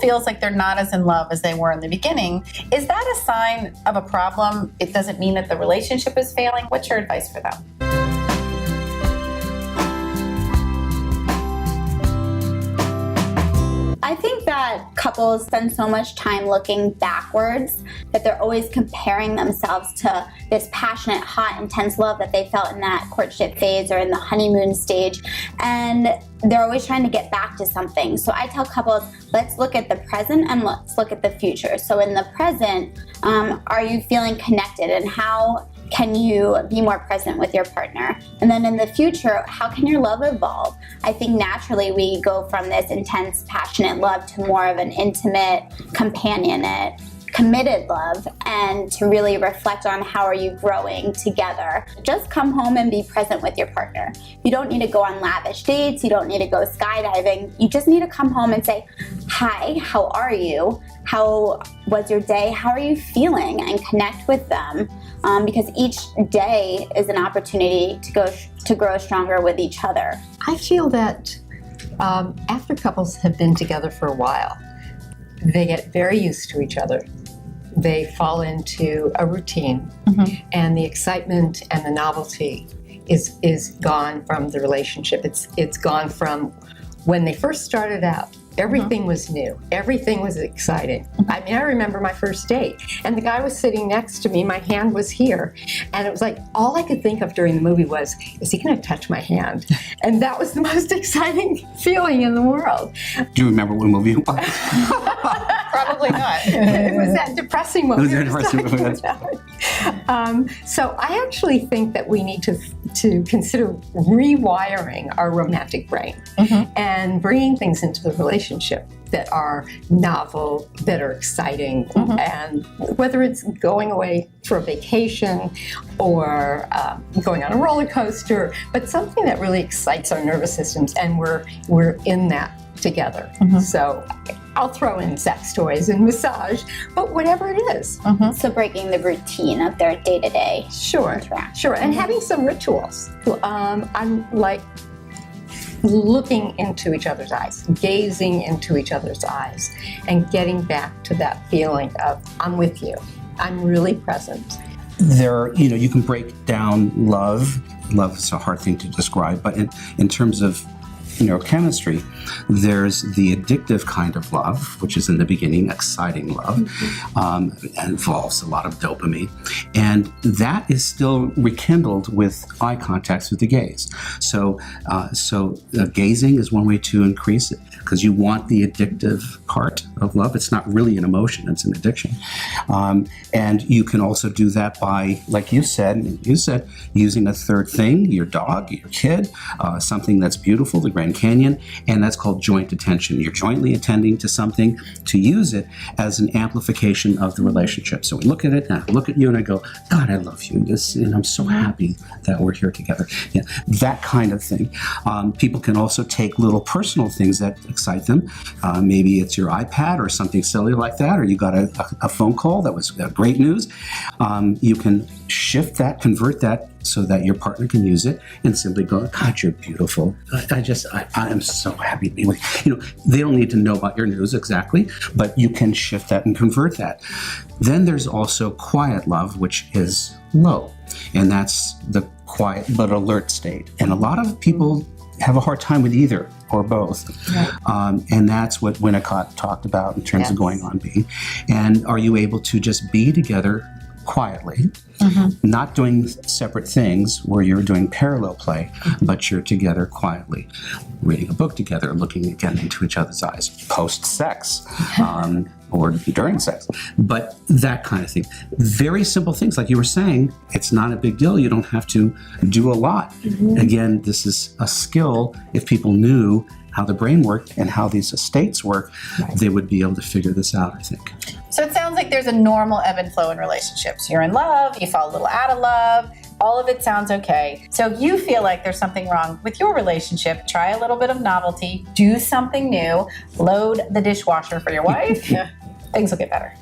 feels like they're not as in love as they were in the beginning, is that a sign of a problem? It doesn't mean that the relationship is failing. What's your advice for them? I think that couples spend so much time looking backwards that they're always comparing themselves to this passionate, hot, intense love that they felt in that courtship phase or in the honeymoon stage. And they're always trying to get back to something. So I tell couples, let's look at the present and let's look at the future. So in the present, are you feeling connected, and how can you be more present with your partner? And then in the future, how can your love evolve? I think naturally we go from this intense, passionate love to more of an intimate, companionate, committed love, and to really reflect on how are you growing together. Just come home and be present with your partner. You don't need to go on lavish dates. You don't need to go skydiving. You just need to come home and say, hi, how are you? How was your day? How are you feeling? And connect with them. Because each day is an opportunity to grow stronger with each other. I feel that after couples have been together for a while, they get very used to each other. They fall into a routine, and the excitement and the novelty is gone from the relationship. It's gone from when they first started out. Everything was new. Everything was exciting. I mean, I remember my first date, and the guy was sitting next to me. My hand was here, and it was like all I could think of during the movie was, is he going to touch my hand? And that was the most exciting feeling in the world. Do you remember what movie it was? Probably not. It was that depressing movie. It was that depressing movie. So I actually think that we need to consider rewiring our romantic brain and bringing things into the relationship that are novel, that are exciting, and whether it's going away for a vacation or going on a roller coaster, but something that really excites our nervous systems, and we're in that together. So I'll throw in sex toys and massage, but whatever it is. So breaking the routine of their day-to-day interaction. Sure, and having some rituals. I'm like looking into each other's eyes, gazing into each other's eyes, and getting back to that feeling of, I'm with you. I'm really present. You can break down love. Love is a hard thing to describe, but in terms of neurochemistry, there's the addictive kind of love, which is in the beginning, exciting love, and involves a lot of dopamine. And that is still rekindled with eye contacts with the gaze. So gazing is one way to increase it, because you want the addictive part of love. It's not really an emotion, it's an addiction. And you can also do that by, like you said, using a third thing, your dog, your kid, something that's beautiful, the Grand Canyon, and that's called joint attention. You're jointly attending to something to use it as an amplification of the relationship. So we look at it, and I look at you and I go, God, I love you. And I'm so happy that we're here together. Yeah, that kind of thing. People can also take little personal things that excite them. Maybe it's your iPad or something silly like that, or you got a phone call that was great news. You can shift that, convert that so that your partner can use it and simply go, God, you're beautiful. I am so happy to be with you. They don't need to know about your news exactly, but you can shift that and convert that. Then there's also quiet love, which is low, and that's the quiet but alert state. And a lot of people have a hard time with either or both. Right. And that's what Winnicott talked about in terms of going on being. And are you able to just be together quietly, not doing separate things where you're doing parallel play, but you're together quietly, reading a book together, looking again into each other's eyes, post-sex, or during sex, but that kind of thing. Very simple things, like you were saying, it's not a big deal. You don't have to do a lot. Again, this is a skill. If people knew how the brain worked and how these states work, they would be able to figure this out, I think. So it sounds like there's a normal ebb and flow in relationships. You're in love, you fall a little out of love, all of it sounds okay. So if you feel like there's something wrong with your relationship, try a little bit of novelty, do something new, load the dishwasher for your wife, things will get better.